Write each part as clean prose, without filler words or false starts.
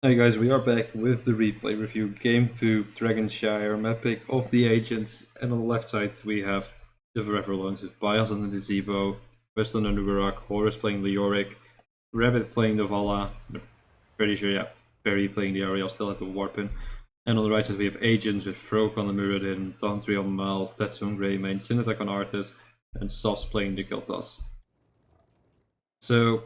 Hey guys, we are back with the replay review. Game 2, Dragonshire, map pick of the Agents, and on the left side we have the Forever Loans with Bios on the Gazebo, Weston on the Barak, Horus playing Leoric, Rabbit playing the Vala, pretty sure, yeah, Perry playing the Ariel, still has a Warpin. And on the right side we have Agents with Frog on the Muradin, Tantri on Malv, Tetsu on Greymane, Synatek on Artis, and Sauce playing the Kiltas. So,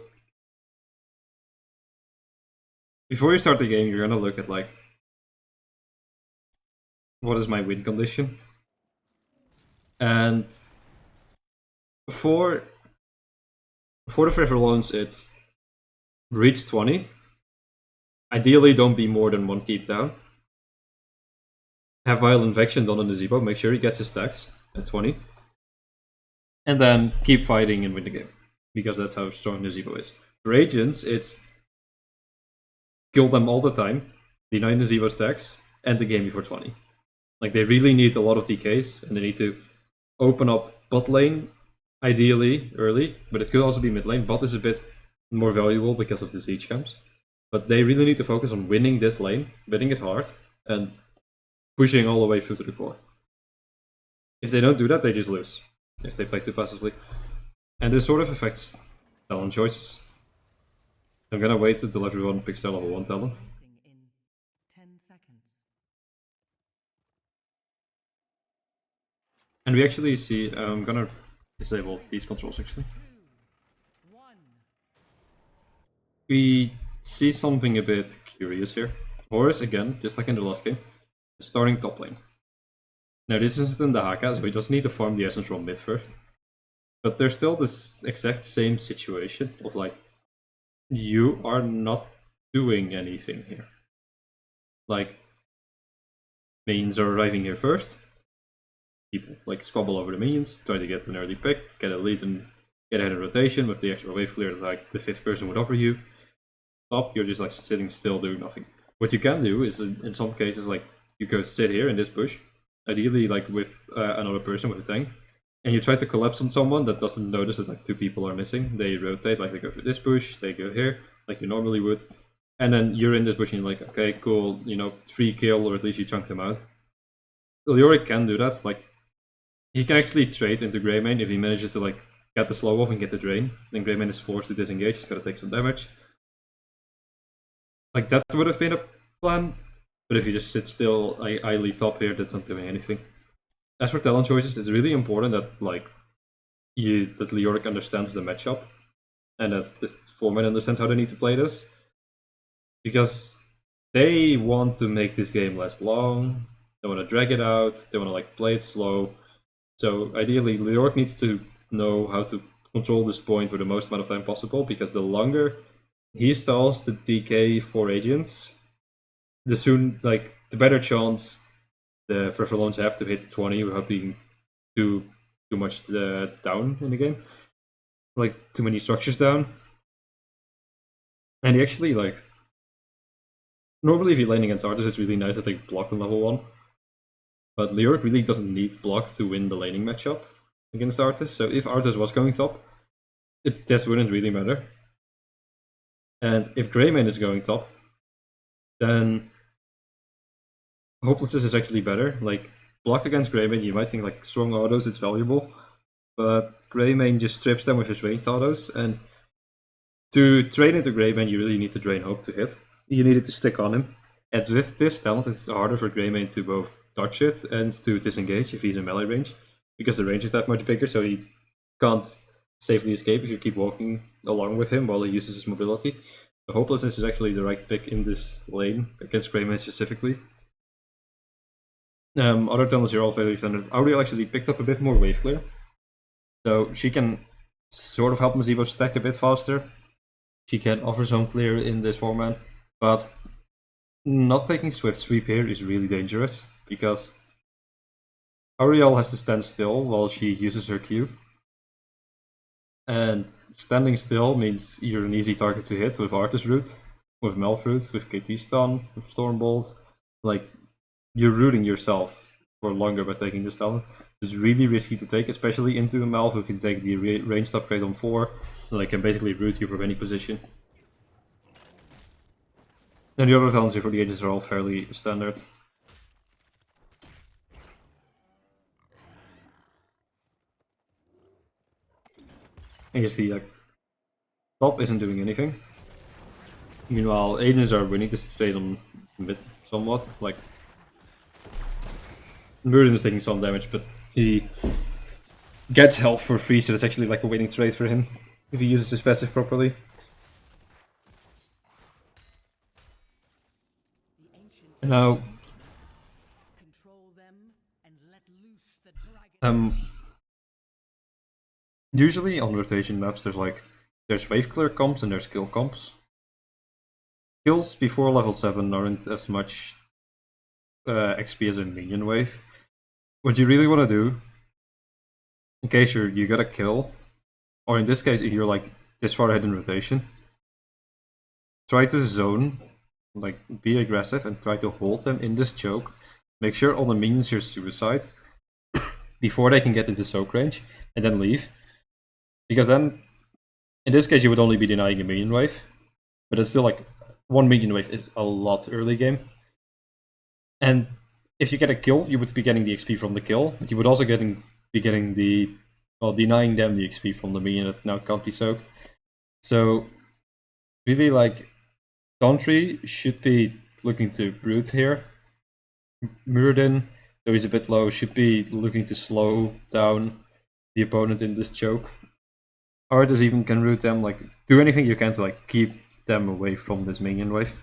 before you start the game, you're gonna look at like, what is my win condition? And for the Forever Loans, it's reach 20. Ideally, don't be more than one keep down. Have Violent Vection done on the Zebo, make sure he gets his stacks at 20. And then keep fighting and win the game, because that's how strong the Zebo is. For Agents, it's kill them all the time, deny the Zebo stacks, end the game before 20. Like, they really need a lot of DKs, and they need to open up bot lane, ideally early, but it could also be mid lane. Bot is a bit more valuable because of the siege camps. But they really need to focus on winning this lane, winning it hard, and pushing all the way through to the core. If they don't do that, they just lose, if they play too passively. And this sort of affects talent choices. I'm gonna wait until everyone picks their level 1 talent. And we actually see, I'm gonna disable these controls actually. We see something a bit curious here. Horus, again, just like in the last game, starting top lane. Now this isn't the Haka, so he doesn't need to farm the essence from mid first. But there's still this exact same situation of like, you are not doing anything here. Like, minions are arriving here first. People like squabble over the minions, try to get an early pick, get a lead and get ahead of rotation with the extra wave clear that like the 5th person would offer you. Stop, you're just like sitting still doing nothing. What you can do is in some cases like you go sit here in this bush, ideally like with another person with a tank, and you try to collapse on someone that doesn't notice that like 2 people are missing. They rotate, like they go through this bush, they go here, like you normally would, and then you're in this bush and you're like, okay, cool, you know, 3 kill, or at least you chunk them out. Leoric can do that, like, he can actually trade into Greymane if he manages to like get the slow off and get the drain. Then Greymane is forced to disengage, he's gotta take some damage. Like, that would have been a plan, but if you just sit still, idly top here, that's not doing anything. As for talent choices, it's really important that like that Leoric understands the matchup, and that the format understands how they need to play this. Because they want to make this game last long, they want to drag it out, they want to like play it slow. So ideally, Leoric needs to know how to control this point for the most amount of time possible, because the longer he stalls the DK for Agents, the better chance the Forever Loans have to hit 20 without being too much down in the game. Like, too many structures down. And he actually, like, normally if you lane against Artis, it's really nice that they block on level 1. But Leoric really doesn't need block to win the laning matchup against Artis. So if Artis was going top, this wouldn't really matter. And if Greymane is going top, then Hopelessness is actually better. Like, block against Greymane, you might think like strong autos, it's valuable. But Greymane just strips them with his ranged autos, and to trade into Greymane, you really need to drain Hope to hit. You need it to stick on him. And with this talent, it's harder for Greymane to both dodge it and to disengage if he's in melee range, because the range is that much bigger, so he can't safely escape if you keep walking along with him while he uses his mobility. So Hopelessness is actually the right pick in this lane, against Greymane specifically. Other talents are all fairly standard. Auriel actually picked up a bit more wave clear, so she can sort of help Mazibo stack a bit faster. She can offer zone clear in this format, but not taking Swift Sweep here is really dangerous, because Auriel has to stand still while she uses her Q. And standing still means you're an easy target to hit with Artis Root, with Malfruit, with KT Stun, with Stormbolt. Like, you're rooting yourself for longer by taking this talent. It's really risky to take, especially into a Malf who can take the ranged upgrade on 4, and like can basically root you from any position. And the other talents here for the Agents are all fairly standard. And you see, like, top isn't doing anything. Meanwhile, Agents are winning this trade on mid somewhat. Like, Muradin is taking some damage, but he gets health for free, so that's actually like a winning trade for him if he uses his passive properly. And now, usually on rotation maps, there's wave clear comps and there's kill comps. Kills before level 7 aren't as much XP as a minion wave. What you really want to do, in case you got a kill, or in this case, if you're like this far ahead in rotation, try to zone, like be aggressive and try to hold them in this choke. Make sure all the minions here suicide before they can get into soak range, and then leave. Because then, in this case, you would only be denying a minion wave, but it's still like one minion wave is a lot early game. And if you get a kill, you would be getting the XP from the kill, but you would also be getting the, well, denying them the XP from the minion that now can't be soaked. So, really, like, Country should be looking to brute here. Muradin, though he's a bit low, should be looking to slow down the opponent in this choke. Arthas even can root them, like, do anything you can to like keep them away from this minion wave.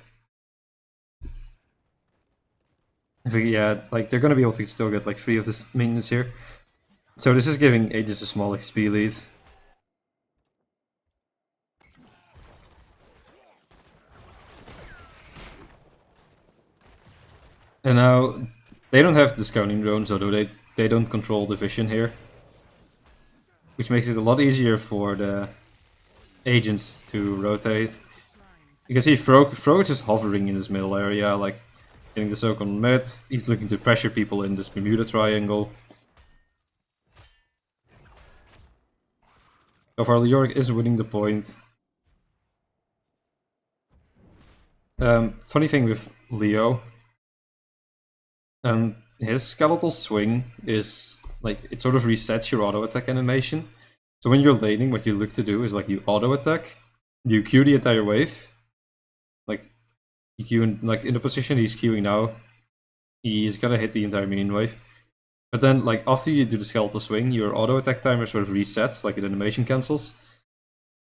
I think, yeah, like they're gonna be able to still get like 3 of the minions here. So this is giving Aegis a small XP lead. And now, they don't have the scouting drones, although they don't control the vision here. Which makes it a lot easier for the agents to rotate. You can see Fro is just hovering in this middle area, like getting the soak on mid. He's looking to pressure people in this Bermuda Triangle. So far, Leoric is winning the point. Funny thing with Leo, his skeletal swing is like it sort of resets your auto attack animation. So when you're laning, what you look to do is like you auto attack, you Q the entire wave. Like you Q in, like in the position he's queuing now, he's gonna hit the entire minion wave. But then like after you do the skeletal swing, your auto attack timer sort of resets, like the animation cancels,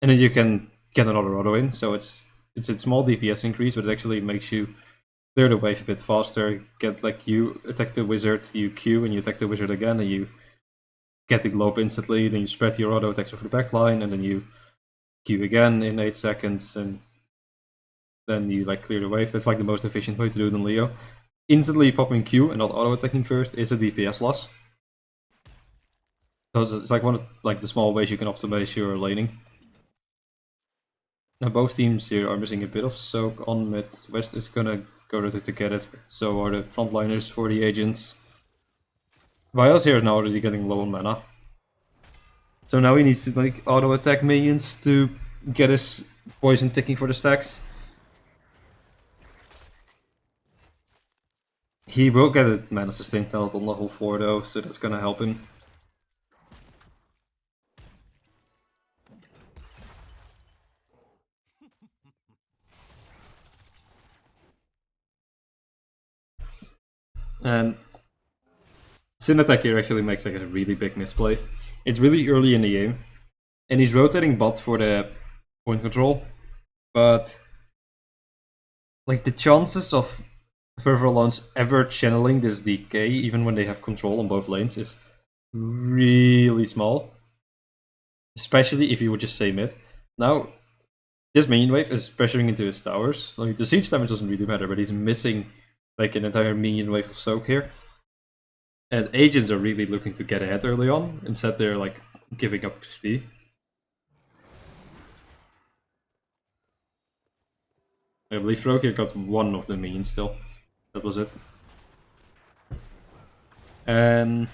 and then you can get another auto in. So it's a small DPS increase, but it actually makes you clear the wave a bit faster. Get like you attack the wizard, you Q, and you attack the wizard again, and you get the globe instantly. Then you spread your auto attacks over the backline, and then you Q again in 8 seconds, and then you like clear the wave. That's like the most efficient way to do it in Leo. Instantly popping Q and not auto attacking first is a DPS loss. So it's like one of like the small ways you can optimize your laning. Now both teams here are missing a bit of soak on mid. West is gonna go rotate to get it, so are the frontliners for the agents. Vios here is now already getting low on mana. So now he needs to like auto attack minions to get his poison ticking for the stacks. He will get a mana sustain talent on level 4 though, so that's gonna help him. And Sin attack here actually makes like a really big misplay. It's really early in the game, and he's rotating bot for the point control, but like the chances of Fervorlons ever channeling this DK, even when they have control on both lanes, is really small. Especially if you would just say mid. Now, this minion wave is pressuring into his towers. Like the siege damage doesn't really matter, but he's missing like an entire minion wave of soak here. And agents are really looking to get ahead early on. Instead, they're like giving up XP. I believe Frogir got one of the minions still. That was it. And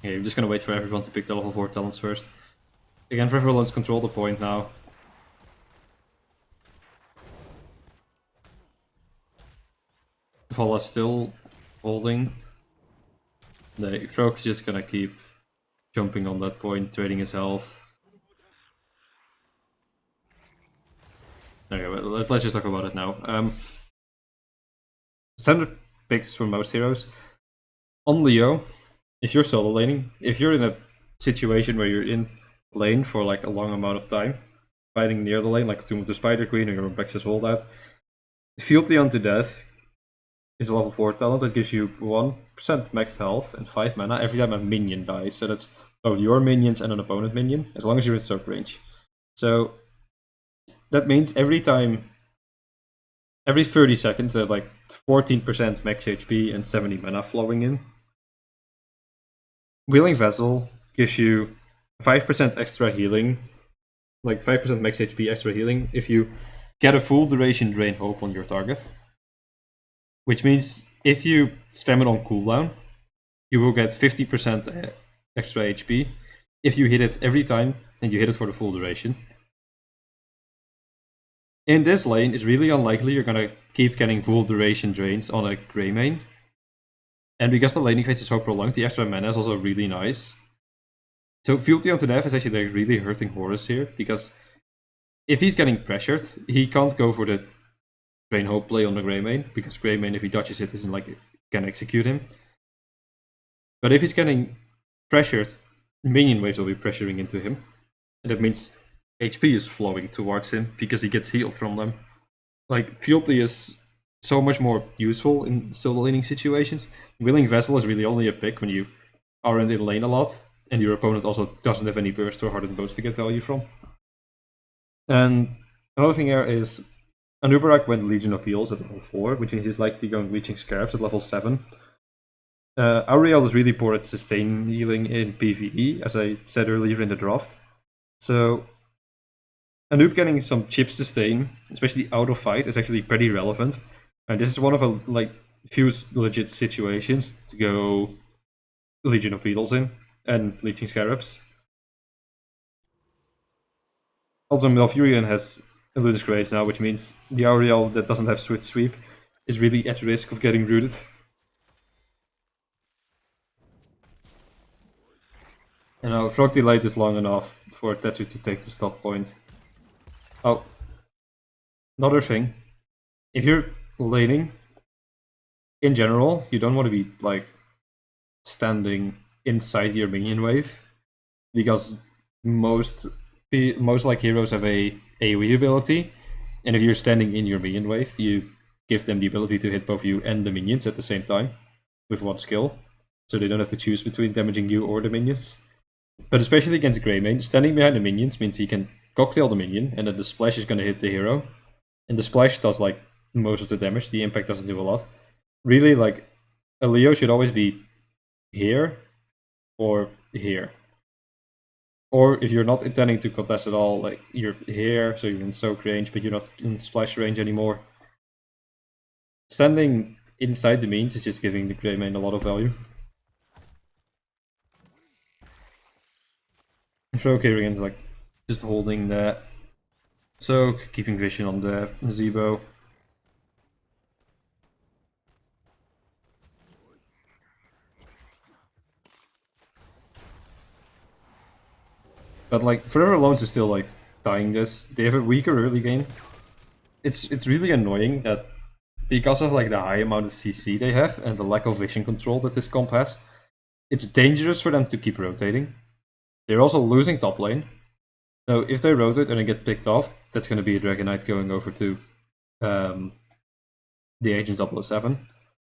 yeah, I'm just gonna wait for everyone to pick the level 4 talents first. Again, Fervorlons control the point now. Vala's still holding. The Frog is just gonna keep jumping on that point, trading his health. Okay, let's just talk about it now. Standard picks for most heroes. On Leo, if you're solo laning, if you're in a situation where you're in lane for like a long amount of time, fighting near the lane, like Tomb of the Spider Queen or your Bex's holdout, Fealty unto Death is a level 4 talent that gives you 1% max health and 5 mana every time a minion dies. So that's both your minions and an opponent minion, as long as you're in soak range. So that means every 30 seconds, there's like 14% max HP and 70 mana flowing in. Wheeling Vessel gives you 5% extra healing, like 5% max HP extra healing, if you get a full duration drain hope on your target. Which means if you spam it on cooldown, you will get 50% extra HP if you hit it every time and you hit it for the full duration. In this lane, it's really unlikely you're gonna keep getting full duration drains on a Grey main. And because the laning phase is so prolonged, the extra mana is also really nice. So Fealty onto Death is actually like really hurting Horus here, because if he's getting pressured, he can't go for the Drain Hope play on the Grey main, because Grey main, if he dodges it, isn't like can execute him. But if he's getting pressured, minion waves will be pressuring into him. And that means HP is flowing towards him because he gets healed from them. Like, Fealty is so much more useful in solo laning situations. Willing Vessel is really only a pick when you are in the lane a lot, and your opponent also doesn't have any burst or hardened boats to get value from. And another thing here is Anubarak went Legion Appeals at level 4, which means he's likely going Leeching Scarabs at level 7. Auriel is really poor at sustain healing in PvE, as I said earlier in the draft. So Anub getting some chip sustain, especially out of fight, is actually pretty relevant. And this is one of a few legit situations to go Legion of Beetles in and Leeching Scarabs. Also, Malfurion has Eludis Grace now, which means the Auriel that doesn't have Swift Sweep is really at risk of getting rooted. And now Frog delayed is long enough for Tetsu to take the stop point. Oh, another thing. If you're laning, in general, you don't want to be like standing inside your minion wave, because most like heroes have a AoE ability, and if you're standing in your minion wave, you give them the ability to hit both you and the minions at the same time with one skill, so they don't have to choose between damaging you or the minions. But especially against Greymane, standing behind the minions means he can cocktail the minion, and then the splash is going to hit the hero, and the splash does like most of the damage. The impact doesn't do a lot. Really, like, a Leo should always be here or here. Or if you're not intending to contest at all, like, you're here, so you're in soak range, but you're not in splash range anymore. Standing inside the minions is just giving the Greymane a lot of value. Throw Kyrian's like just holding that soak, keeping vision on the Zebo. But like, Forever Alone is still like dying this. They have a weaker early game. It's really annoying that because of like the high amount of CC they have and the lack of vision control that this comp has, it's dangerous for them to keep rotating. They're also losing top lane. So if they rotate and they get picked off, that's going to be a Dragon Knight going over to the Agents007.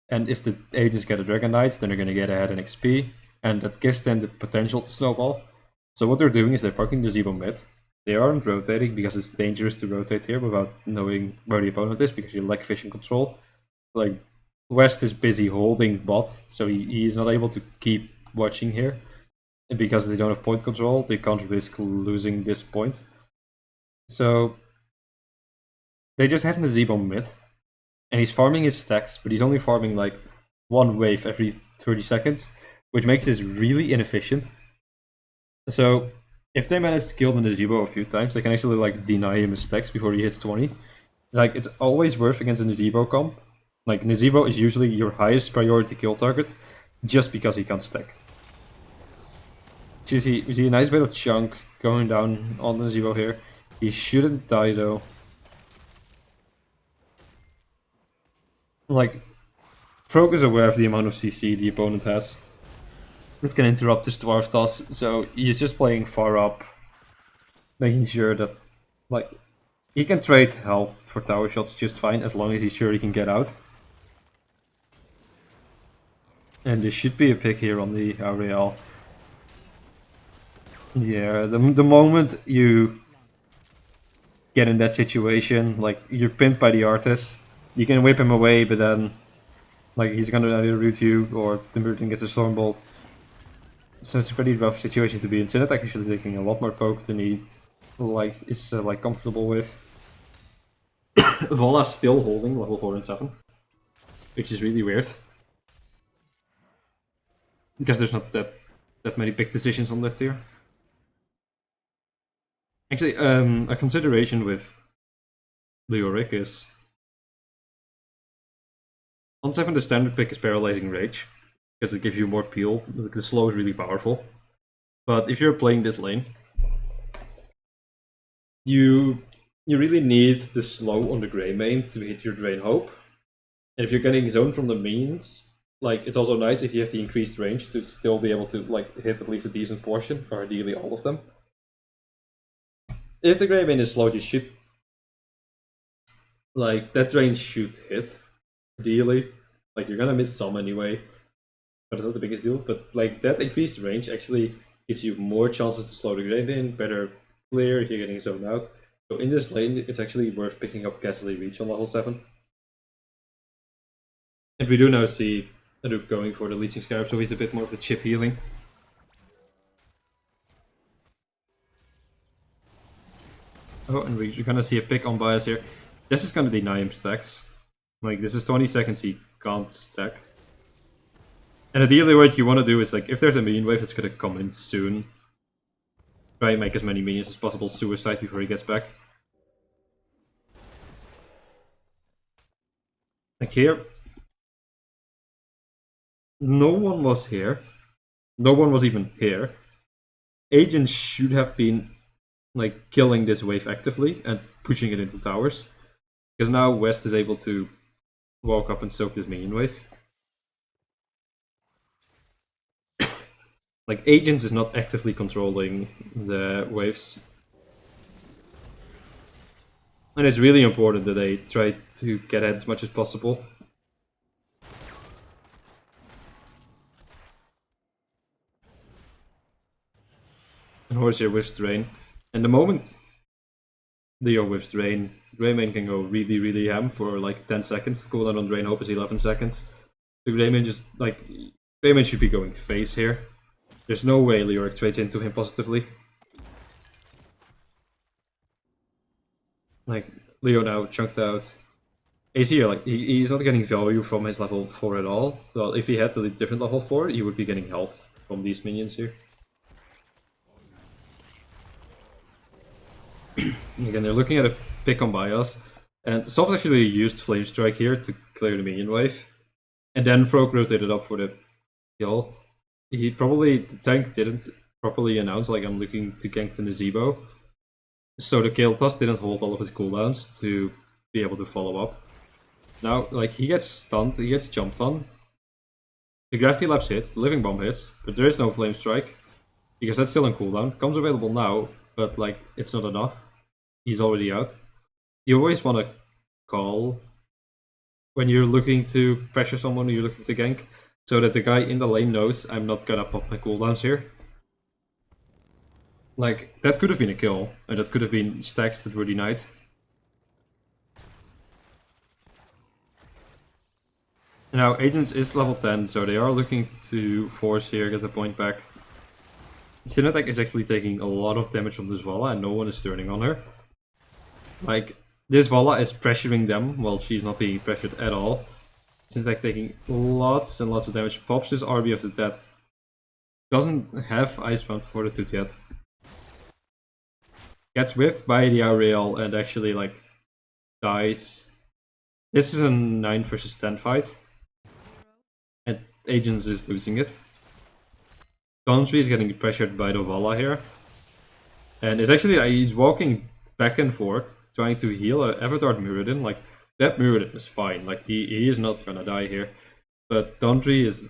And if the agents get a Dragon Knight, then they're going to get ahead in XP, and that gives them the potential to snowball. So what they're doing is they're parking the Zebo mid. They aren't rotating because it's dangerous to rotate here without knowing where the opponent is, because you lack vision control. Like, West is busy holding bot, so he is not able to keep watching here. And because they don't have point control, they can't risk losing this point. So they just have the Zebo mid, and he's farming his stacks, but he's only farming like one wave every 30 seconds, which makes this really inefficient. So if they manage to kill the Zebo a few times, they can actually like deny him his stacks before he hits 20. Like, it's always worth against a Zebo comp Like, Nazebo is usually your highest priority kill target, just because he can't stack. You see a nice bit of chunk going down on Nazebo here. He shouldn't die though. Like, Frog is aware of the amount of CC the opponent has. That can interrupt his dwarf toss, so he's just playing far up, making sure that, like, he can trade health for tower shots just fine as long as he's sure he can get out. And there should be a pick here on the Areal. Yeah, the moment you get in that situation, like, you're pinned by the artist, you can whip him away, but then, like, he's gonna either root you or the Merton gets a Stormbolt. So it's a pretty rough situation to be in. Synatek actually taking a lot more poke than he is comfortable with. Vola's still holding level 4 and 7, which is really weird. Because there's not that many big decisions on that tier. Actually, a consideration with Leoric is on 7 the standard pick is Paralyzing Rage, because it gives you more peel. The slow is really powerful. But if you're playing this lane, you really need the slow on the Grey main to hit your Drain Hope. And if you're getting zoned from the minions, like, it's also nice if you have the increased range to still be able to, like, hit at least a decent portion, or ideally all of them. If the Grey main is slowed, you should, like, that range should hit, ideally. Like, you're gonna miss some anyway, but it's not the biggest deal. But, like, that increased range actually gives you more chances to slow the Grey main, better clear if you're getting zoned out. So in this lane, it's actually worth picking up Ghastly Reach on level 7. And we do now see Anouk going for the Leeching Scarab, so he's a bit more of the chip healing. Oh, and we're gonna see a pick on bias here. This is gonna deny him stacks. Like, this is 20 seconds he can't stack. And ideally what you want to do is, like, if there's a minion wave that's gonna come in soon, try and make as many minions as possible suicide before he gets back. Like here, no one was here. No one was even here. Agents should have been, like, killing this wave actively and pushing it into towers. Because now West is able to walk up and soak this minion wave. Like, Agents is not actively controlling the waves. And it's really important that they try to get ahead as much as possible. And Horse here whiffs Drain. And the moment Leo whiffs Drain, Greymane can go really, really ham for like 10 seconds. Cooldown on Drain Hope is 11 seconds. So Greymane just, like, Greymane should be going face here. There's no way Leoric trades into him positively. Like, Leo now chunked out. AC here, like, he's not getting value from his level 4 at all. Well, if he had the different level 4, he would be getting health from these minions here. Again, they're looking at a pick on bias. And Soft actually used Flame Strike here to clear the minion wave. And then Frog rotated up for the kill. The tank didn't properly announce, like, I'm looking to gank the Nazebo. So the kill toss didn't hold all of his cooldowns to be able to follow up. Now, like, he gets stunned, he gets jumped on. The Gravity Lapse hit, the Living Bomb hits, but there is no Flame Strike. Because that's still on cooldown. Comes available now, but, like, it's not enough. He's already out. You always want to call when you're looking to pressure someone, you're looking to gank, so that the guy in the lane knows I'm not gonna pop my cooldowns here. Like, that could have been a kill, and that could have been stacks that were denied. Now, Agents is level 10, so they are looking to force here, get the point back. Synatek is actually taking a lot of damage from this Vala, and no one is turning on her. Like, this Vala is pressuring them while she's not being pressured at all. Synatek taking lots and lots of damage. Pops his RB of the Dead. Doesn't have Icebound Fortitude yet. Gets whipped by the Areal and actually, like, dies This is a 9 versus 10 fight. And Agents is losing it. Country is getting pressured by the Vala here. And it's actually, he's walking back and forth, trying to heal Avatar Muradin. Like, that Muradin is fine. Like, he is not gonna die here. But Dondry is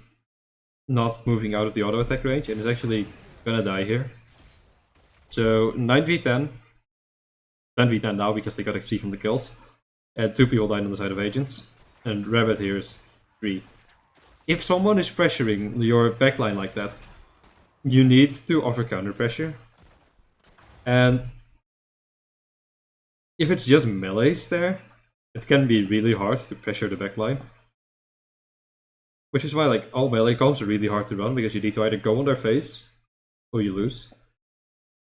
not moving out of the auto attack range and is actually gonna die here. So 9v10. 10v10 now because they got XP from the kills. And 2 people died on the side of Agents. And Rabbit here is 3. If someone is pressuring your backline like that, you need to offer counter pressure. And if it's just melees there, it can be really hard to pressure the backline. Which is why like all melee comps are really hard to run, because you need to either go on their face or you lose.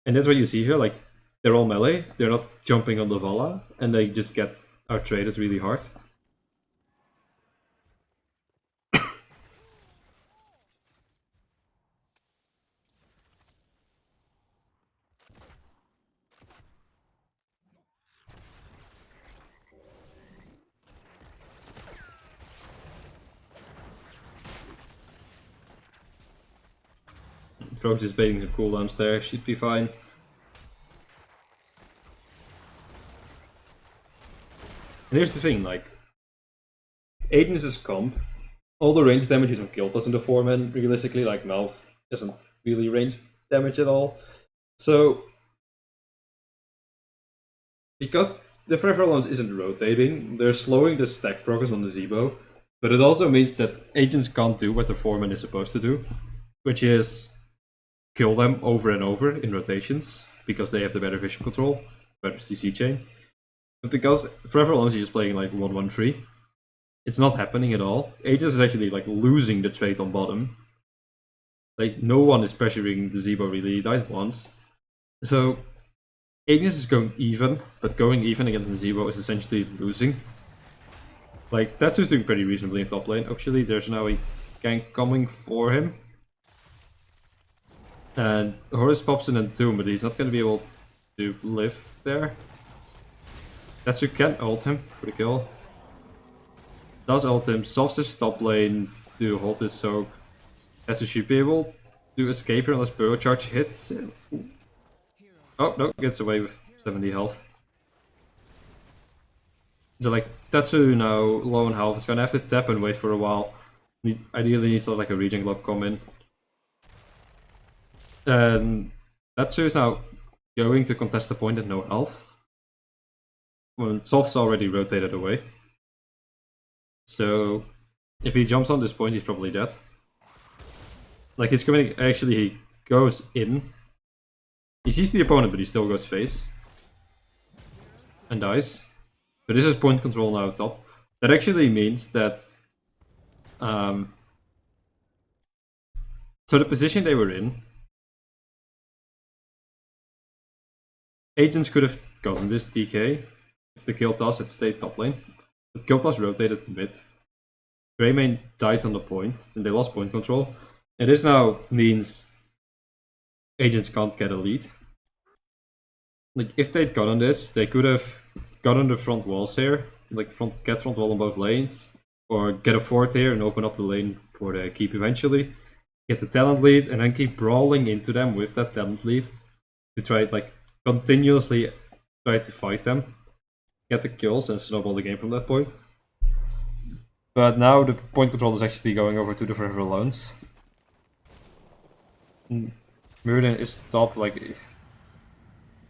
And that's what you see here, like they're all melee, they're not jumping on the Vala, and they just get outtraded really hard. Frog is baiting some cooldowns there, should be fine. And here's the thing, like, Agents' comp, all the range damage is on Kiltas in the 4-man, realistically, like Malv isn't really range damage at all. So, because the Forever Launch isn't rotating, they're slowing the stack progress on the Zebo, but it also means that Agents can't do what the 4-man is supposed to do, which is kill them over and over in rotations, because they have the better vision control, better CC chain. But because Forever Launch is just playing like 1-1-3, it's not happening at all. Agents is actually like losing the trade on bottom. Like no one is pressuring the Zebo really, he died once. So Agents is going even, but going even against the Zebo is essentially losing. Like Tatsu's doing pretty reasonably in top lane. Actually, there's now a gank coming for him. And Horus pops in too, but he's not going to be able to live there. Tatsu can ult him for the kill. Does ult him, solves his top lane to hold his soak. Tatsu should be able to escape here unless Burrow Charge hits him. Oh no, gets away with 70 health. So like Tatsu now low on health is gonna have to tap and wait for a while. Ideally needs like a regen globe come in. And Tatsu is now going to contest the point at no health. When Soft's already rotated away. So if he jumps on this point, he's probably dead. Like he's coming, actually he goes in. He sees the opponent, but he still goes face. And dies. So this is point control now top. That actually means that... so the position they were in... Agents could have gotten this DK if the Kiltas had stayed top lane. But Kiltas rotated mid. Greymane died on the point, and they lost point control. And this now means Agents can't get a lead. Like, if they'd gotten this, they could have gotten the front walls here. Like, get front wall on both lanes. Or get a fort here and open up the lane for the keep eventually. Get the talent lead, and then keep brawling into them with that talent lead. To try, like, continuously try to fight them. Get the kills and snowball the game from that point. But now the point control is actually going over to the Forever Loans. Muradin is top, like...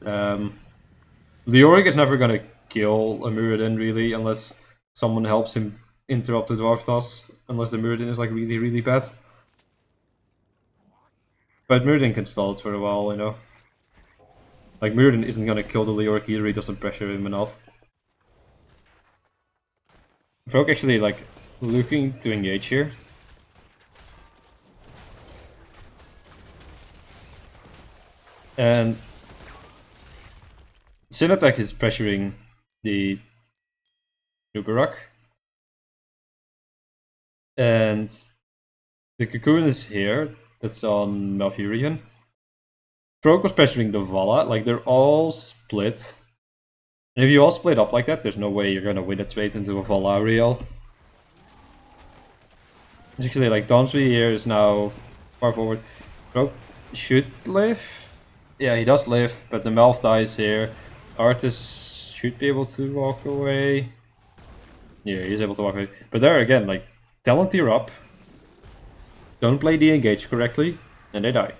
Leoric is never gonna kill a Muradin really, unless someone helps him interrupt the Dwarf toss. Unless the Muradin is like really, really bad. But Muradin can stall it for a while, you know. Like Muradin isn't gonna kill the Leoric either, he doesn't pressure him enough. Frog actually like looking to engage here. And Synattack is pressuring the Nubarak. And the Cocoon is here, that's on Malfurion. Frog was pressuring the Vala, like they're all split. And if you all split up like that, there's no way you're gonna win a trade into a Vala Real. Actually, like, Donsby here is now far forward. Rogue should live. Yeah, he does live, but the Melf dies here. Artis should be able to walk away. Yeah, he's able to walk away. But there again, like, talent tier up. Don't play the engage correctly, and they die.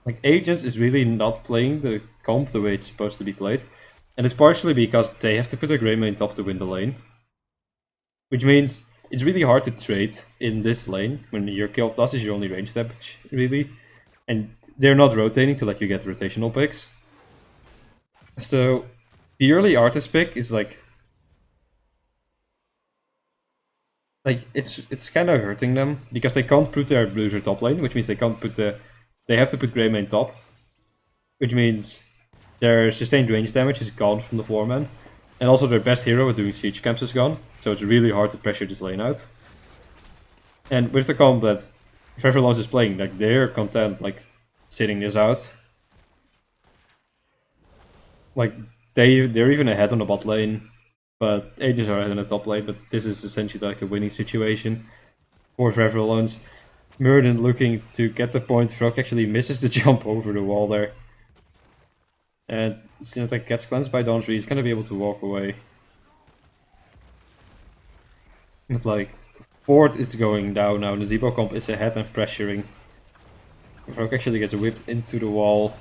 Like, Agents is really not playing the comp the way it's supposed to be played. And it's partially because they have to put a Greymane top to win the lane. Which means it's really hard to trade in this lane when your kill toss is your only range damage, really. And they're not rotating to let you get rotational picks. So the early Artist pick is like it's kind of hurting them because they can't put their bruiser top lane, which means they can't put they have to put Greymane top, which means their sustained range damage is gone from the 4-man. And also their best hero at doing siege camps is gone, so it's really hard to pressure this lane out. And with the comp that Feverlance is playing, like, they're content like sitting this out. Like, they're even ahead on the bot lane, but Agents are ahead on the top lane, but this is essentially like a winning situation for Feverlance. Murden looking to get the point. Frog actually misses the jump over the wall there. And Cinetic gets cleansed by Donsby, he's gonna be able to walk away. But like, Ford is going down now, the Zebo comp is ahead and pressuring. Frog actually gets whipped into the wall.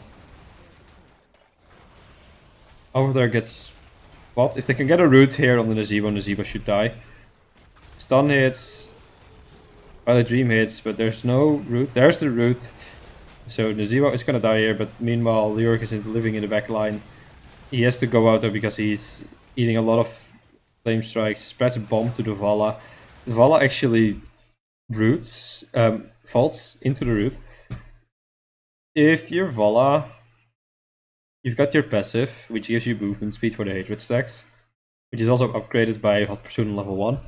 Over there gets popped. If they can get a root here on the Nazebo should die. Stun hits. Violet Dream hits, but there's no root. There's the root. So Nazebo is gonna die here, but meanwhile Lyric is living in the back line. He has to go out there because he's eating a lot of flame strikes. Spreads a bomb to the Vala. The Vala actually roots, falls into the root. If you're Vala, you've got your passive, which gives you movement speed for the hatred stacks, which is also upgraded by Hot Pursuit on level 1.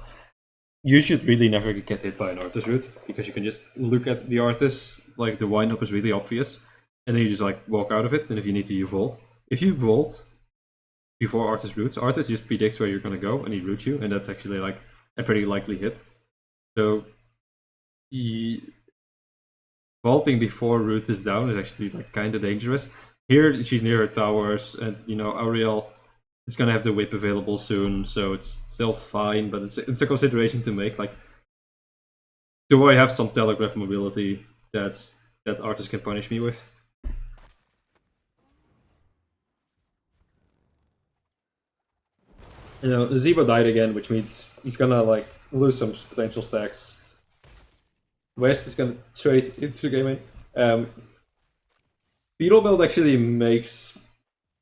You should really never get hit by an Artist root, because you can just look at the Artist, like the wind-up is really obvious, and then you just like walk out of it, and if you need to, you vault. If you vault before Artist roots, Artist just predicts where you're gonna go, and he roots you, and that's actually like a pretty likely hit. So, vaulting before root is down is actually like kind of dangerous. Here, she's near her towers, and you know, Auriel is gonna have the whip available soon, so it's still fine, but it's a consideration to make. Like, do I have some telegraph mobility that Artist can punish me with? You know, Zebo died again, which means he's gonna like lose some potential stacks. West is gonna trade into the game. Beetle build actually makes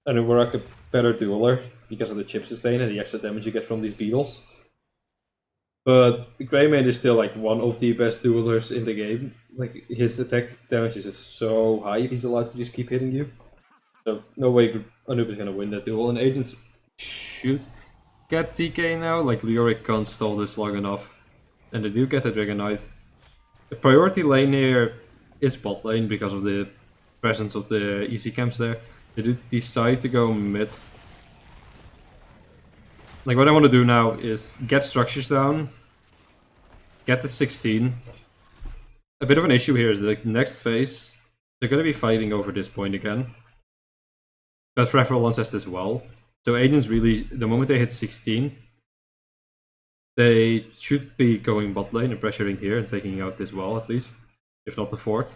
an Urak a better dueler because of the chip sustain and the extra damage you get from these beetles. But Greymane is still like one of the best duelers in the game. Like, his attack damage is just so high if he's allowed to just keep hitting you. So no way Anub is gonna win that duel. And Agents should get TK now. Like, Leoric can't stall this long enough. And they do get the Dragon Knight. The priority lane here is bot lane because of the presence of the easy camps there. They do decide to go mid. Like, what I want to do now is get structures down, get the 16. A bit of an issue here is the next phase, they're going to be fighting over this point again. But Freverlance has this well. So Agents really, the moment they hit 16, they should be going bot lane and pressuring here and taking out this well at least, if not the fort.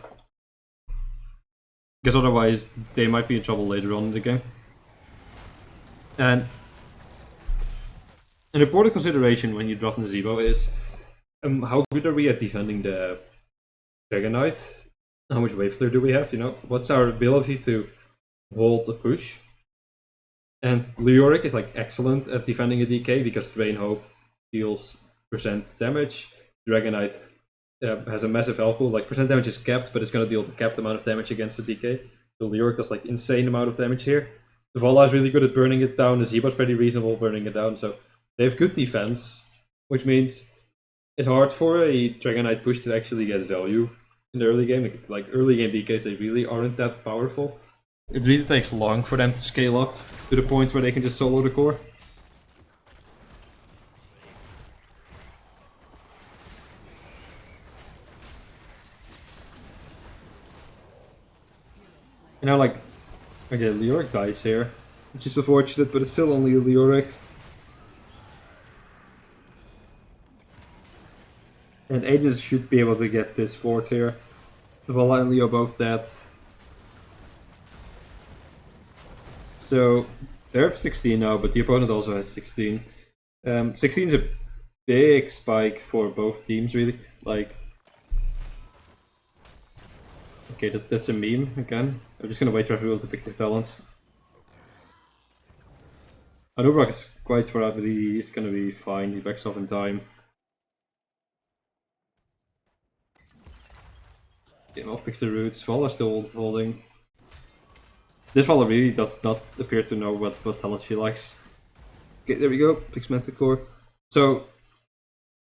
Because otherwise they might be in trouble later on in the game. And an important consideration when you drop Nazebo is how good are we at defending the Dragon Knight? How much wave clear do we have? You know, what's our ability to hold a push? And Leoric is like excellent at defending a DK because Drain Hope deals percent damage. Dragon Knight has a massive health pool. Like, percent damage is capped, but it's going to deal the capped amount of damage against the DK. So Leoric does like insane amount of damage here. The Vala is really good at burning it down. The Zebo's pretty reasonable burning it down. So they have good defense, which means it's hard for a Dragon Knight push to actually get value in the early game. Like early game DKs, they really aren't that powerful. It really takes long for them to scale up to the point where they can just solo the core. You know, like, okay, Leoric dies here, which is unfortunate, but it's still only Leoric. And Agents should be able to get this fort here. Valla and Leo both dead. So, they have 16 now, but the opponent also has 16. 16 is a big spike for both teams, really. Like, okay, that's a meme again. I'm just gonna wait for everyone to pick their talents. Anubrak is quite far out, but he's gonna be fine. He backs off in time. Yeah, off picks the roots. Valla still holding. This Valla really does not appear to know what talent she likes. Okay, there we go. Picks Manticore. So,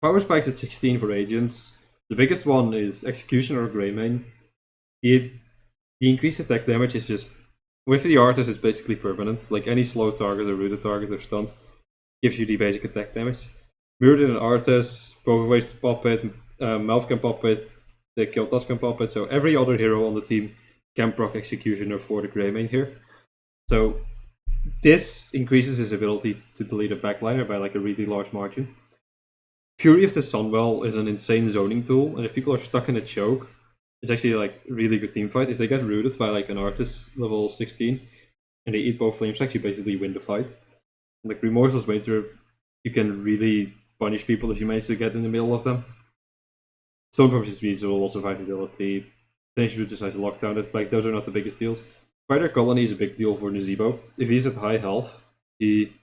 power spikes at 16 for agents. The biggest one is Execution or Greymane. The increased attack damage is just... With the Artist, it's basically permanent. Like any slow target or rooted target or stunned gives you the basic attack damage. Murid and Artist, both ways to pop it. Melf can pop it. The Kiltas can pop it. So every other hero on the team can proc Executioner for the Greymane here. So this increases his ability to delete a backliner by like a really large margin. Fury of the Sunwell is an insane zoning tool, and if people are stuck in a choke, it's actually like really good team fight. If they get rooted by like an Artist level 16 and they eat both flame stacks, you basically win the fight. Like Remorseless Winter, you can really punish people if you manage to get in the middle of them. Stone Fortress Visual, survivability, Finish Roots is nice lockdown. That's like those are not the biggest deals. Spider Colony is a big deal for Nazebo. If he's at high health, he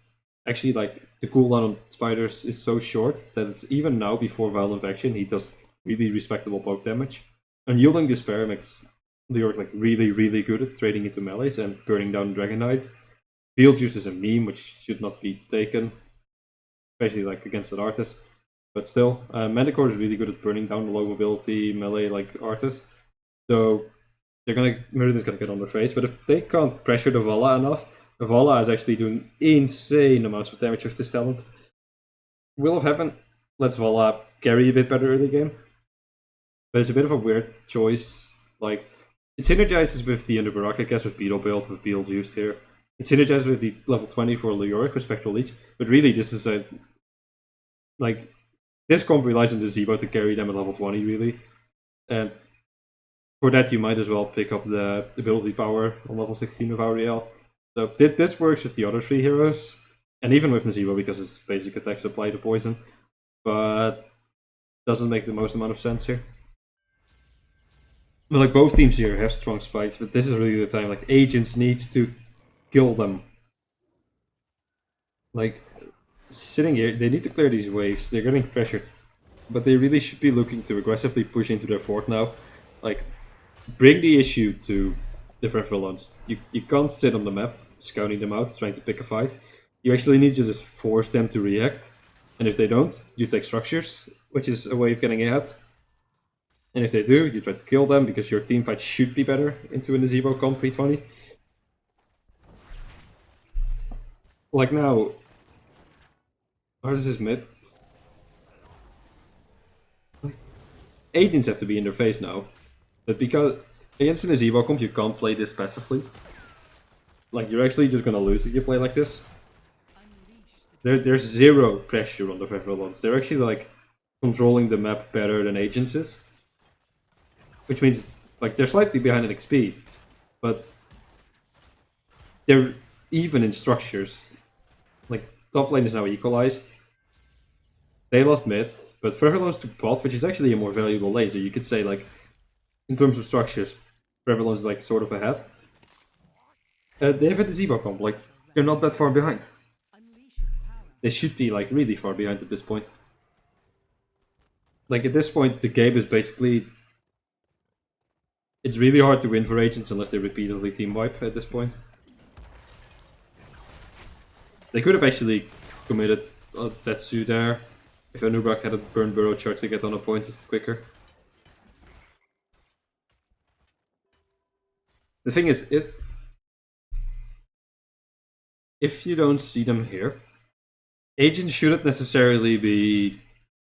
actually like the cooldown on spiders is so short that it's even now before Violent Infection he does really respectable poke damage. Unyielding Despair makes Leoric like really good at trading into melees and burning down Dragon Knight. Beetlejuice is a meme which should not be taken, especially like against an Artist. But still, Manticore is really good at burning down the low mobility melee like Artist. So Meridian's gonna get on their face. But if they can't pressure the Valla enough, the Valla is actually doing insane amounts of damage with this talent. Will of Heaven lets Valla carry a bit better early game. But it's a bit of a weird choice. Like, it synergizes with the Underbarak, I guess, with Beetle build, with Beetlejuice here. It synergizes with the level 20 for Leoric with Spectral Leech. But really, this is a... Like, this comp relies on the Zebo to carry them at level 20, really. And for that, you might as well pick up the ability power on level 16 of Auriel. So this works with the other three heroes. And even with Nazebo, because his basic attacks apply to poison. But doesn't make the most amount of sense here. Well, like both teams here have strong spikes, but this is really the time. Like Agents needs to kill them. Like sitting here, they need to clear these waves. They're getting pressured, but they really should be looking to aggressively push into their fort now. Like bring the issue to different villains. You can't sit on the map scouting them out, trying to pick a fight. You actually need to just force them to react. And if they don't, you take structures, which is a way of getting ahead. And if they do, you try to kill them because your team fight should be better into a Nazebo comp pre-20. Like now, Artist is mid. Like, Agents have to be in their face now. But because against an Nazebo comp, you can't play this passively. Like, you're actually just gonna lose if you play like this. There's zero pressure on the villains. They're actually like controlling the map better than Agents is. Which means, like, they're slightly behind in XP, but they're even in structures. Like, top lane is now equalized. They lost mid, but Forever lost to bot, which is actually a more valuable lane. So you could say, like, in terms of structures, Forever is, like, sort of ahead. They have a Zebo comp, like, they're not that far behind. They should be, like, really far behind at this point. Like, at this point, the game is basically... It's really hard to win for Agents unless they repeatedly team wipe at this point. They could have actually committed Tetsu there if Anubrak had a burn burrow charge to get on a point quicker. The thing is, if you don't see them here, agents shouldn't necessarily be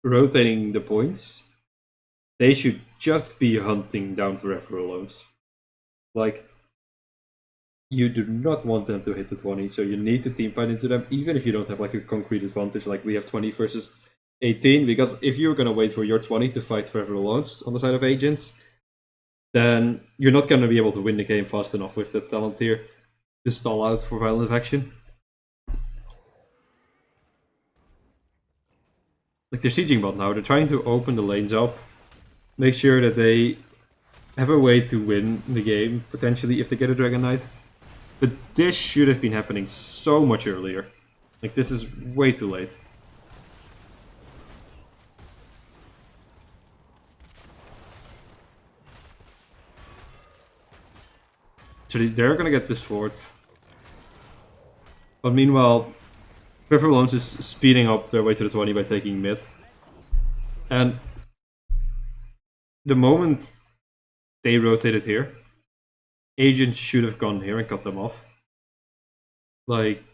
rotating the points. They should just be hunting down forever loans. Like, you do not want them to hit the 20, so you need to team fight into them, even if you don't have like a concrete advantage, like we have 20 versus 18, because if you're gonna wait for your 20 to fight forever loans on the side of agents, then you're not gonna be able to win the game fast enough with the talent here to stall out for violent action. Like, they're sieging bot now, they're trying to open the lanes up, make sure that they have a way to win the game, potentially, if they get a Dragon Knight. But this should have been happening so much earlier. Like, this is way too late. So they're gonna get this fourth. But meanwhile, River Loans is speeding up their way to the 20 by taking mid. And the moment they rotated here, agents should have gone here and cut them off. Like,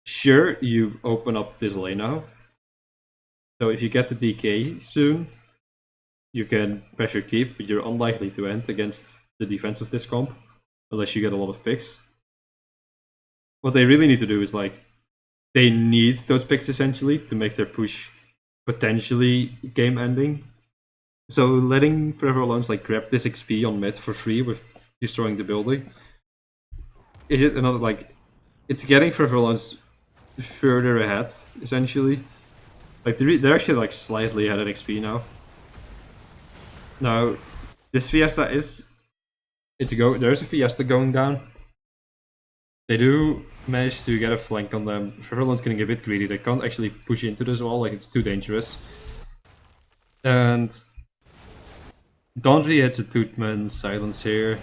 sure, you open up this lane now. So if you get the DK soon, you can pressure keep, but you're unlikely to end against the defense of this comp, unless you get a lot of picks. What they really need to do is, like, they need those picks essentially to make their push potentially game ending. So letting Forever Alone's like grab this XP on mid for free with destroying the building, it's just another, like, it's getting Forever Alone's further ahead essentially. Like, they're actually like slightly ahead in XP now. Now, this Fiesta is, there's a Fiesta going down. They do manage to get a flank on them. Everyone's getting a bit greedy. They can't actually push into this wall, like, it's too dangerous. And Dondry hits a Tootman silence here.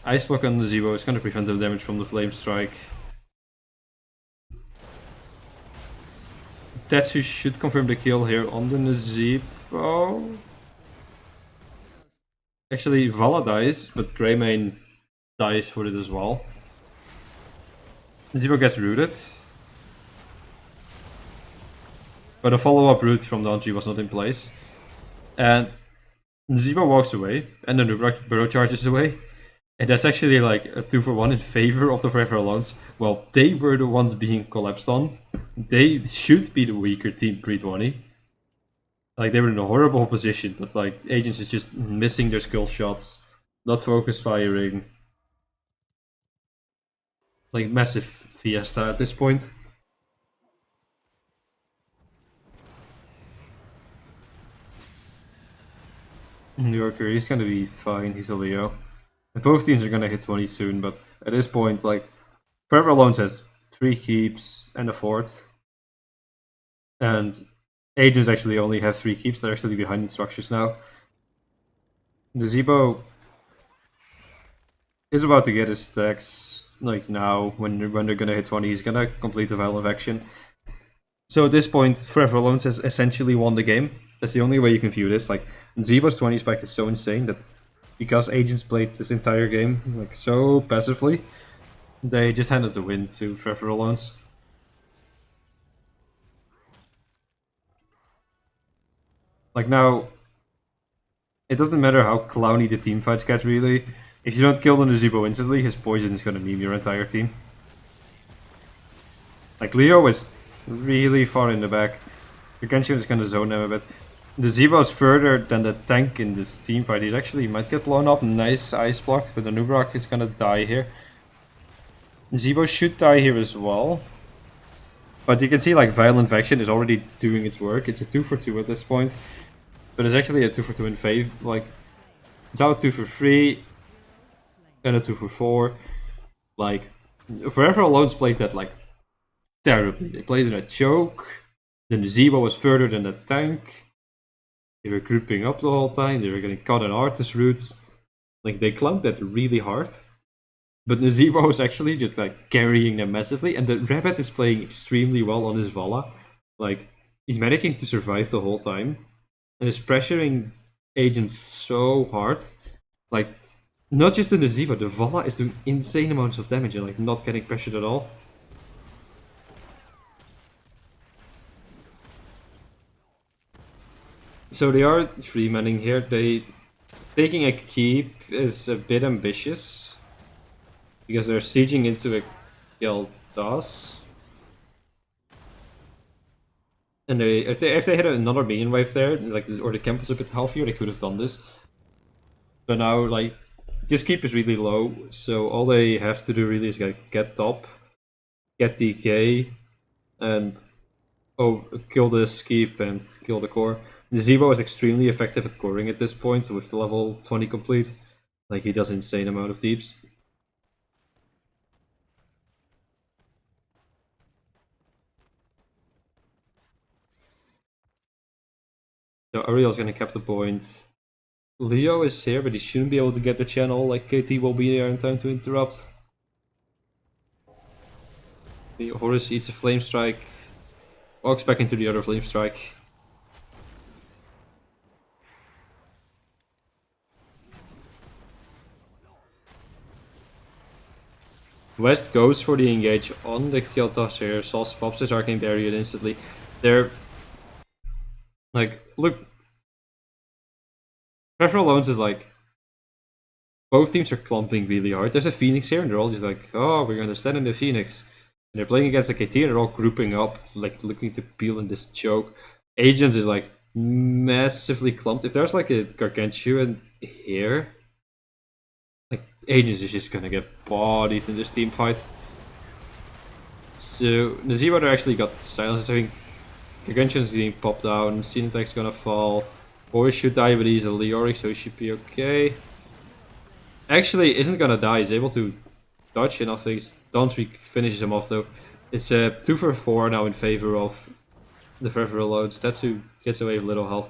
Ice block on the Zebo is going to prevent the damage from the Flame Strike. Tetsu should confirm the kill here on the Zebo. Actually, Vala dies, but Greymane dies for it as well. Zebo gets rooted. But a follow-up root from Dondry was not in place. And Zebo walks away, and then the Burrow charges away. And that's actually like a 2-for-1 in favor of the Forever Alones. Well, they were the ones being collapsed on. They should be the weaker team pre-20. Like, they were in a horrible position, but like, Agents is just missing their skill shots, not focus firing. Like, massive Fiesta at this point. New Yorker, he's gonna be fine, he's a Leo. And both teams are gonna hit 20 soon, but at this point, like, Forever Alones has 3 keeps and a fort. And Agents actually only have 3 keeps, they're actually behind in structures now. The Zebo is about to get his stacks, like, now, when they're gonna hit 20, he's gonna complete the Vial of Action. So at this point, Forever Alones has essentially won the game. That's the only way you can view this. Like, Zebo's 20 spike is so insane that because Agents played this entire game like so passively, they just handed the win to Forever Alones. Like, now, it doesn't matter how clowny the team fights get, really. If you don't kill the Zebo instantly, his poison is gonna meme your entire team. Like, Leo is really far in the back. Genshin is gonna zone him a bit. The Zebo is further than the tank in this team fight. He actually might get blown up. Nice ice block, but the Nubrak is gonna die here. Zebo should die here as well. But you can see, like, Violent Faction is already doing its work. It's a 2-for-2 at this point. But it's actually a 2-for-2 in favor. Like, it's out 2-for-3 and a 2-for-4. Like, Forever Alone's played that, like, terribly. They played in a choke. Then the Zebo was further than the tank. They were grouping up the whole time. They were getting caught in Artis roots. Like, they clunked that really hard. But Zebo is actually just like carrying them massively. And the Rabbit is playing extremely well on his Vala. Like, he's managing to survive the whole time. And is pressuring Agents so hard. Like, Not just in the Z, but the Vala is doing insane amounts of damage and like not getting pressured at all. So they are free manning here. Taking a keep is a bit ambitious because they're sieging into a Geldas. And if they had another minion wave there, like or the camp was a bit healthier, they could have done this. But now like this keep is really low, so all they have to do really is like get top, get DK, and kill this keep and kill the core. The Zebo is extremely effective at coring at this point with the level 20 complete. Like he does insane amount of deeps. So Ariel's gonna cap the point. Leo is here, but he shouldn't be able to get the channel. Like KT will be there in time to interrupt. The Horus eats a flame strike. Walks back into the other flame strike. West goes for the engage on the kill toss here. Sauce pops his arcane barrier instantly. They're like, look, Peripheral Loans is like, both teams are clumping really hard. There's a Phoenix here, and they're all just like, oh, we're gonna stand in the Phoenix. And they're playing against the KT, and they're all grouping up, like looking to peel in this choke. Agents is like massively clumped. If there's like a Gargantuan here, like Agents is just gonna get bodied in this team fight. So Naziro actually got silenced. I think Gargantuan's getting popped down. Cinetech's gonna fall. Boris should die, but he's a Leoric, so he should be okay. Actually, isn't gonna die. He's able to dodge enough things. Dawnstreak finishes him off though. It's a 2 for 4 now in favor of the peripheral loads. Tetsu gets away with little health.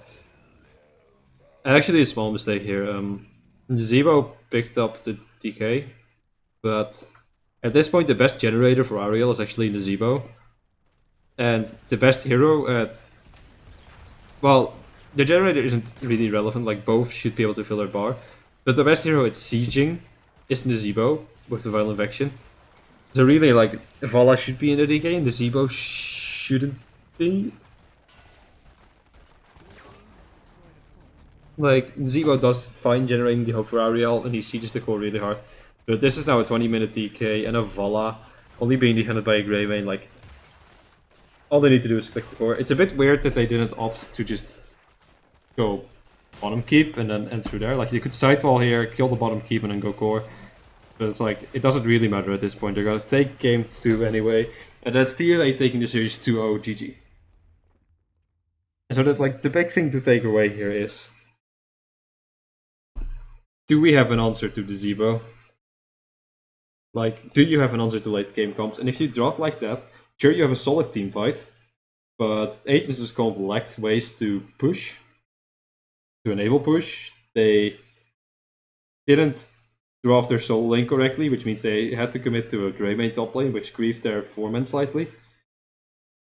And actually, a small mistake here. Zebo picked up the DK, but at this point, the best generator for Ariel is actually Nazebo. And the best hero at... Well, the generator isn't really relevant, like both should be able to fill their bar. But the best hero at sieging is Nazebo with the Violent Vection. So really, like, Vala should be in the DK and Nazebo shouldn't be. Like, Zebo does fine generating the hope for Ariel, and he sieges the core really hard. But this is now a 20-minute DK, and a Vala only being defended by a Greymane, like... All they need to do is click the core. It's a bit weird that they didn't opt to just go bottom keep and then end through there. Like, you could sidewall here, kill the bottom keep, and then go core. But it's like, it doesn't really matter at this point. They're gonna take game 2 anyway. And that's TLA taking the series 2-0 GG. And so that, like, the big thing to take away here is... Do we have an answer to the Zebo? Like, do you have an answer to late game comps? And if you draft like that, sure, you have a solid team fight, but Agents comp lacked ways to push, to enable push. They didn't draft their soul lane correctly, which means they had to commit to a Greymane top lane, which grieved their foreman slightly.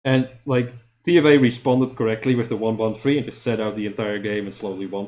And, like, TFA responded correctly with the 1-1-3 and just set out the entire game and slowly won.